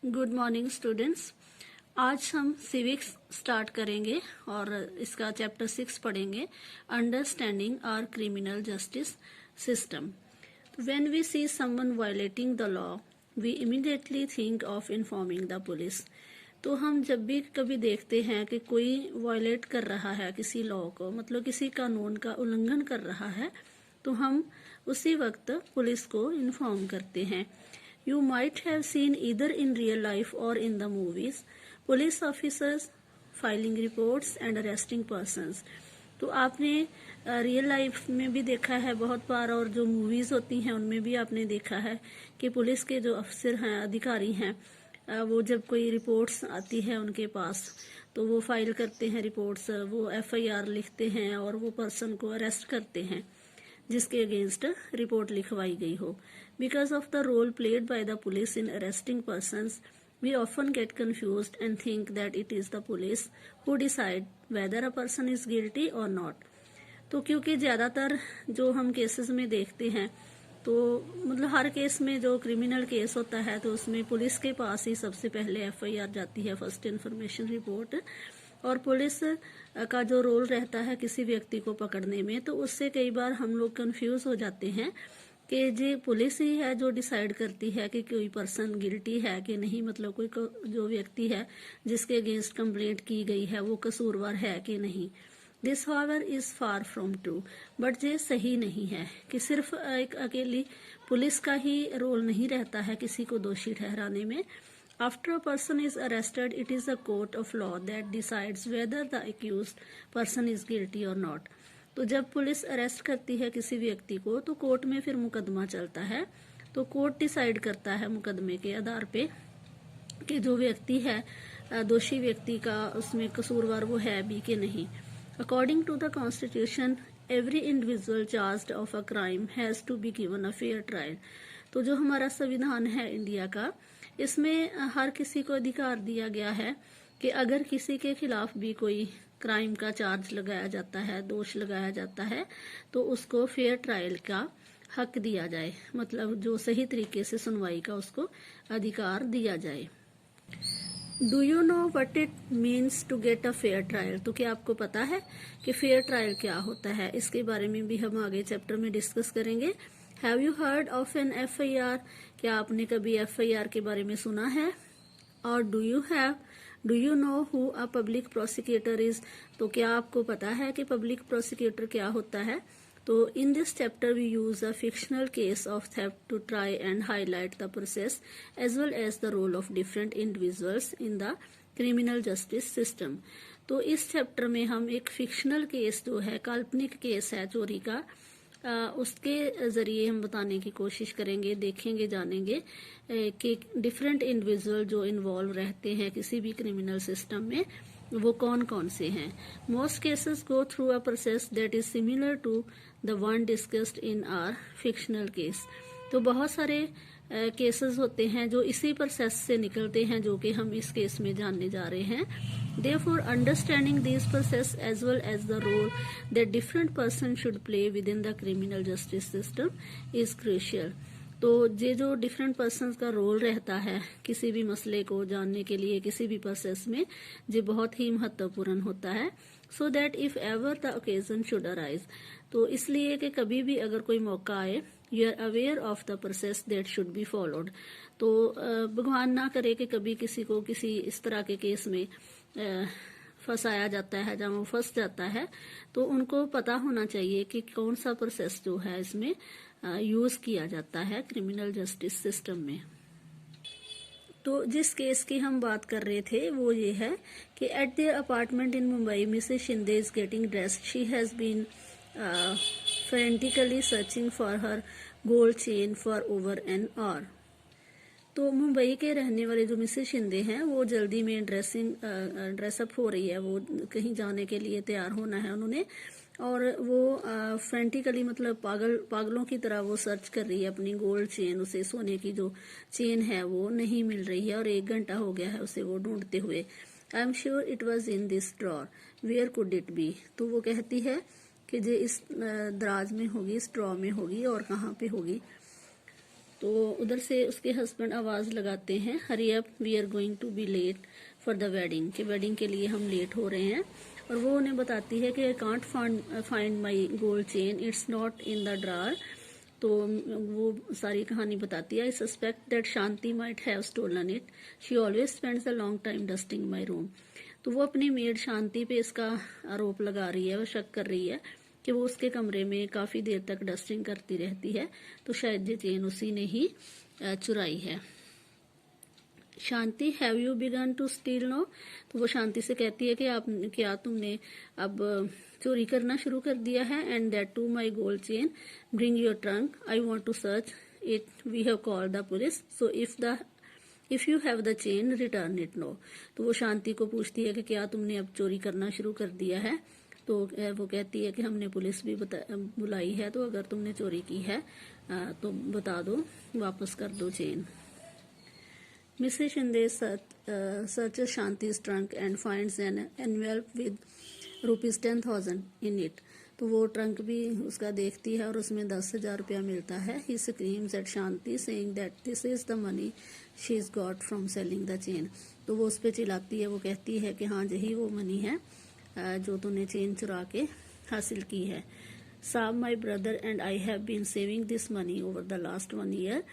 Good morning students. आज हम civics start करेंगे और इसका चैप्टर 6 पढ़ेंगे, understanding our criminal justice system. When we see someone violating the law we immediately think of informing the police. तो हम जब भी कभी देखते हैं कि कोई वायलेट कर रहा है किसी लॉ को, मतलब किसी कानून का उल्लंघन कर रहा है, तो हम उसी वक्त पुलिस को इन्फॉर्म करते हैं। You might have seen either in real life or in the movies police officers filing reports and arresting persons। तो आपने रियल लाइफ में भी देखा है बहुत बार, और जो मूवीज होती हैं उनमें भी आपने देखा है कि पुलिस के जो अफसर हैं, अधिकारी हैं, वो जब कोई रिपोर्ट्स आती है उनके पास तो वो फाइल करते हैं रिपोर्ट्स, वो FIR लिखते हैं और वो पर्सन को अरेस्ट करते हैं जिसके अगेंस्ट रिपोर्ट लिखवाई गई हो। Because of the role played by the police in arresting persons, we often get confused and think that it is the police who decide whether a person is guilty or not। तो क्योंकि ज्यादातर जो हम cases में देखते हैं, तो मतलब हर केस में जो क्रिमिनल केस होता है तो उसमें पुलिस के पास ही सबसे पहले FIR जाती है, फर्स्ट इन्फॉर्मेशन रिपोर्ट, और पुलिस का जो रोल रहता है किसी व्यक्ति को पकड़ने में, तो उससे कई बार हम लोग कंफ्यूज हो जाते हैं कि जी पुलिस ही है जो डिसाइड करती है कि कोई पर्सन गिल्टी है कि नहीं, मतलब कोई जो व्यक्ति है जिसके अगेंस्ट कंप्लेंट की गई है वो कसूरवार है कि नहीं। This however is far from true, but ये सही नहीं है कि सिर्फ एक अकेली पुलिस का ही रोल नहीं रहता है किसी को दोषी ठहराने में। After a person is arrested, it is a court of law that decides whether the accused person is guilty or not। तो जब पुलिस अरेस्ट करती है किसी व्यक्ति को तो कोर्ट में फिर मुकदमा चलता है, तो कोर्ट डिसाइड करता है मुकदमे के आधार पे कि जो व्यक्ति है दोषी व्यक्ति का उसमें कसूरवार वो है भी कि नहीं। According to the constitution every individual charged of a crime has to be given a fair trial. तो जो हमारा संविधान है इंडिया का, इसमें हर किसी को अधिकार दिया गया है कि अगर किसी के खिलाफ भी कोई क्राइम का चार्ज लगाया जाता है, दोष लगाया जाता है, तो उसको फेयर ट्रायल का हक दिया जाए, मतलब जो सही तरीके से सुनवाई का उसको अधिकार दिया जाए। Do you know what it means to get a fair trial. तो क्या आपको पता है कि फेयर ट्रायल क्या होता है? इसके बारे में भी हम आगे चैप्टर में डिस्कस करेंगे। Have you heard of an FIR। क्या आपने कभी FIR के बारे में सुना है? और do you know who a public prosecutor is. तो क्या आपको पता है कि पब्लिक प्रोसिक्यूटर क्या होता है? तो in this chapter we use a fictional case of theft to try and highlight the process as well as the role of different individuals in the criminal justice system. तो इस chapter में हम एक fictional case जो है, काल्पनिक case है चोरी का, उसके जरिए हम बताने की कोशिश करेंगे, देखेंगे, जानेंगे कि डिफरेंट इंडिविजुअल जो इन्वॉल्व रहते हैं किसी भी क्रिमिनल सिस्टम में वो कौन कौन से हैं। Most cases go through a process that is similar to the one discussed in our fictional case. तो बहुत सारे केसेस होते हैं जो इसी प्रोसेस से निकलते हैं जो कि हम इस केस में जानने जा रहे हैं। Therefore, understanding these process as well as the role that different person should play within the criminal justice system is crucial। तो ये जो डिफरेंट पर्सन्स का रोल रहता है किसी भी मसले को जानने के लिए किसी भी प्रोसेस में, ये बहुत ही महत्वपूर्ण होता है। So that if ever the occasion should arise, तो इसलिए कि कभी भी अगर कोई मौका आए, you are aware of the process that should be followed. तो भगवान ना करे कि कभी किसी को किसी इस तरह के केस में फंसाया जाता है जहाँ वो फंस जाता है, तो उनको पता होना चाहिए कि कौन सा प्रोसेस जो है इसमें यूज किया जाता है क्रिमिनल जस्टिस सिस्टम में। तो जिस केस की हम बात कर रहे थे वो ये है कि at their apartment in Mumbai Mrs Shinde is getting dressed. She has been frantically searching for her gold chain for over an hour. तो मुंबई के रहने वाले जो मिसेस शिंदे हैं वो जल्दी में ड्रेसअप हो रही है, वो कहीं जाने के लिए तैयार होना है उन्होंने, और वो फ्रेंटिकली मतलब पागलों की तरह वो सर्च कर रही है अपनी गोल्ड चेन, उसे सोने की जो चेन है वो नहीं मिल रही है और 1 घंटा हो गया है उसे वो ढूंढते हुए। I am sure it was in this drawer, where could it be. तो वो कहती है कि ये इस दराज में होगी, इस ड्रॉर में होगी, और कहाँ पे होगी। तो उधर से उसके हस्बैंड आवाज लगाते हैं, hurry up we are going to be late for the wedding, कि वेडिंग के लिए हम लेट हो रहे हैं। और वो उन्हें बताती है कि I can't find my gold chain, it's not in the drawer. तो वो सारी कहानी बताती है। I suspect that Shanti might have stolen it, she always spends a long time dusting my room. तो वो अपनी मेड शांति पे इसका आरोप लगा रही है, वो शक कर रही है कि वो उसके कमरे में काफी देर तक डस्टिंग करती रहती है, तो शायद ये चेन उसी ने ही चुराई है। Shanti, have you begun to steal no? तो वो शांति से कहती है कि क्या तुमने अब चोरी करना शुरू कर दिया है? And that too my gold chain, bring your trunk, I want to search it, we have called the police, so if you have the chain return it now. तो वो शांति को पूछती है कि क्या तुमने अब चोरी करना शुरू कर दिया है? तो वो कहती है कि हमने पुलिस भी बुलाई है, तो अगर तुमने चोरी की है तो बता दो, वापस कर दो chain. Mrs. Shinde searches Shanti's trunk and finds an envelope with rupees 10,000 in it. तो वो ट्रंक भी उसका देखती है और उसमें 10,000 रुपया मिलता है। He screams at Shanti saying that this is the money she's got from selling the chain. तो वो उस पे चिल्लाती है, वो कहती है कि हाँ यही वो मनी है जो तूने चेन चुरा के हासिल की है। Sam, my brother and I have been saving this money over the last 1 year.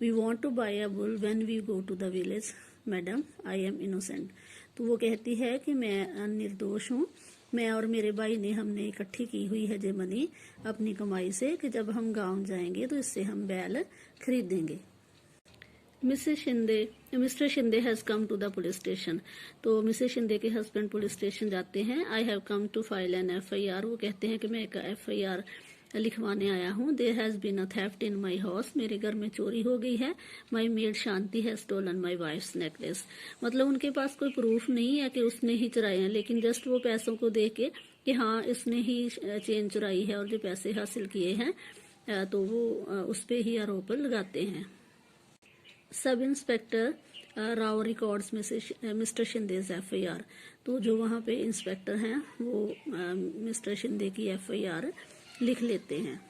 We want to buy a bull when we go to the village. Madam, I am innocent. तो वो कहती है कि मैं निर्दोष हूँ, मैं और मेरे भाई ने हमने इकट्ठी की हुई है ये मनी अपनी कमाई से, कि जब हम गांव जाएंगे तो इससे हम बैल खरीदेंगे। Mr Shinde has come to the police station. तो मिसेस शिंदे के हस्बैंड पुलिस स्टेशन जाते हैं। I have come to file an FIR। वो कहते हैं कि मैं एक FIR लिखवाने आया हूँ। There has been a theft in my house, मेरे घर में चोरी हो गई है। My maid Shanti has stolen my wife's necklace. मतलब उनके पास कोई प्रूफ नहीं है कि उसने ही चुराए हैं, लेकिन जस्ट वो पैसों को देख के कि हाँ इसने ही चेन चुराई है और जो पैसे हासिल किए हैं तो वो उस पे ही आरोप लगाते हैं। Sub inspector Rao records mister Shinde's FIR। तो जो वहाँ पे इंस्पेक्टर हैं वो मिस्टर शिंदे की FIR लिख लेते हैं।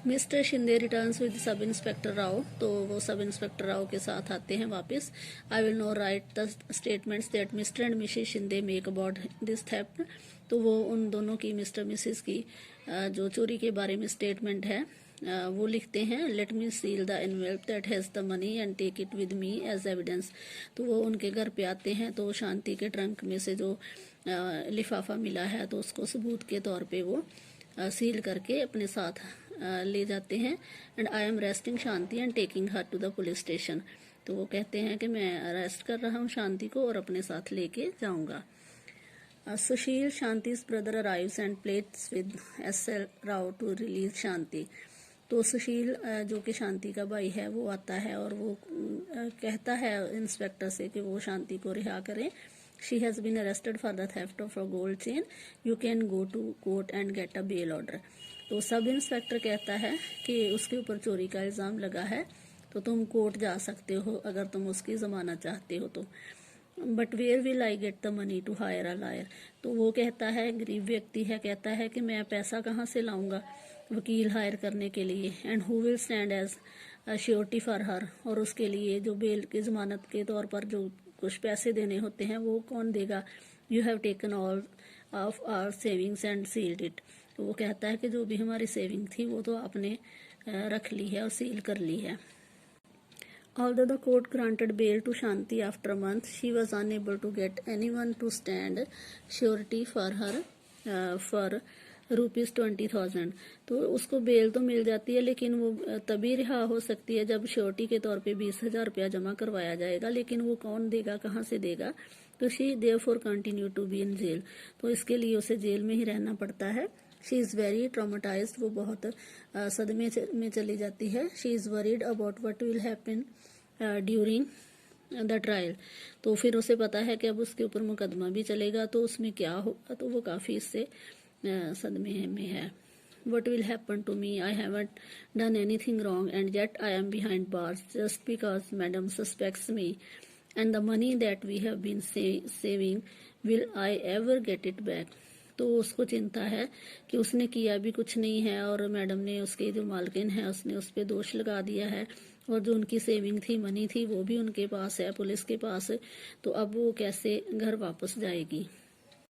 Mister Shinde returns with sub inspector Rao. तो वो सब इंस्पेक्टर राव के साथ आते हैं वापस। I will now write the statements that Mr and Mrs Shinde make about this theft. तो वो उन दोनों की, मिस्टर मिसेस की जो चोरी के बारे में स्टेटमेंट है वो लिखते हैं। Let me seal the envelope that has the money and take it with me as evidence. तो वो उनके घर पे आते हैं, तो शांति के ट्रंक में से जो लिफाफा मिला है तो उसको सबूत के तौर पे वो सील करके अपने साथ ले जाते हैं। And I am arresting Shanti and taking her to the police station. तो वो कहते हैं कि मैं अरेस्ट कर रहा हूँ शांति को और अपने साथ लेके जाऊंगा। सुशील, शांति's brother arrives and pleads with SL Rao to release Shanti. तो सुशील जो कि शांति का भाई है वो आता है और वो कहता है इंस्पेक्टर से कि वो शांति को रिहा करें। She has been arrested for the theft of a gold chain. You can go to court and get a bail order. तो सब इंस्पेक्टर कहता है कि उसके ऊपर चोरी का इल्जाम लगा है, तो तुम कोर्ट जा सकते हो अगर तुम उसकी जमानत चाहते हो तो। But where will I get the money to hire a lawyer. तो वो कहता है, गरीब व्यक्ति है, कहता है कि मैं पैसा कहाँ से लाऊंगा वकील हायर करने के लिए। And who will stand as surety for her. और उसके लिए जो बेल की जमानत के तौर पर जो कुछ पैसे देने होते हैं वो कौन देगा। You have taken all of our savings and sealed it. तो वो कहता है कि जो भी हमारी सेविंग थी वो तो आपने रख ली है और सील कर ली है। Although the court granted bail to Shanti after a month, she was unable to get anyone to stand surety for her for ₹20,000। तो उसको बेल तो मिल जाती है, लेकिन वो तभी रिहा हो सकती है जब श्योरिटी के तौर पे 20,000 रुपया जमा करवाया जाएगा, लेकिन वो कौन देगा, कहाँ से देगा। तो she therefore continue to be in jail. तो इसके लिए उसे जेल में ही रहना पड़ता है। She is very traumatized. वो बहुत सदमे में चली जाती है। She is worried about what will happen during the trial. तो फिर उसे पता है कि अब उसके ऊपर मुकदमा भी चलेगा तो उसमें क्या होगा, तो वो काफ़ी इससे सदमे में है। What will happen to me? I haven't done anything wrong and yet I am behind bars just because madam suspects me. And the money that we have been saving, will I ever get it back? तो उसको चिंता है कि उसने किया भी कुछ नहीं है और मैडम ने, उसके जो मालकिन है, उसने उस पर दोष लगा दिया है, और जो उनकी सेविंग थी, मनी थी, वो भी उनके पास है, पुलिस के पास। तो अब वो कैसे घर वापस जाएगी।